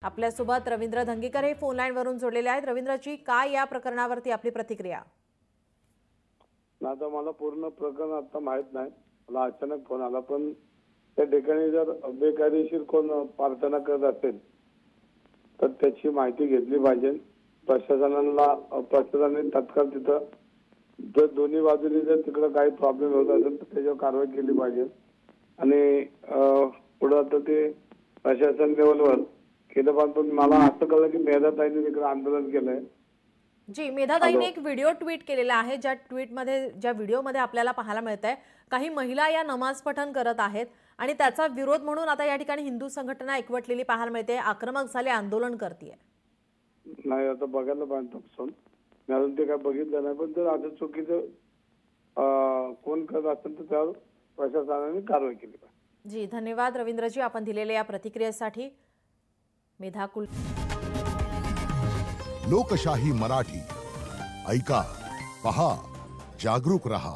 आपल्यासोबत रवींद्र धंगेकर हे phone line वरून जोडलेले आहेत। रवींद्रजी, काय या प्रकरणावरती आपली प्रतिक्रिया? आता मला पूर्ण प्रकरण आता माहित नाही, मला अचानक फोन आला, पण त्या ठिकाणी जर बेकायदेशीर कोण प्रार्थना करत असेल तर त्याची माहिती घेतली पाहिजे। प्रशासनाने तात्काळ तिथं जर दोन्ही बाजूनी जर तिकडे काही प्रॉब्लेम होत असेल तर त्याच्यावर कारवाई केली पाहिजे आणि पुढे आता ते प्रशासन लेवलवर केलं पाहिजे। पण मला असं कळलं की मेधाताईंनी तिकडे आंदोलन केलंय। जी, मेधाताईंनी एक व्हिडिओ ट्विट केलेला आहे, ज्या व्हिडिओमध्ये आपल्याला पाहायला मिळतंय काही महिला या नमाज पठण करत आहेत आणि त्याचा विरोध म्हणून आता या ठिकाणी हिंदू संघटना एकवटलेली पाहायला मिळते, आक्रमक झाले, आंदोलन करते। नाही, आता बघायला पाहिजे तपसून, मी अजून ते काय बघितलं नाही, पण जर आता चुकीचं कोण करत असेल तर त्यावर प्रशासनाने कारवाई केली पाहिजे। जी, धन्यवाद रवींद्रजी आपण दिलेल्या या प्रतिक्रियेसाठी। लोकशाही मराठी ऐका, पहा, जागरूक रहा।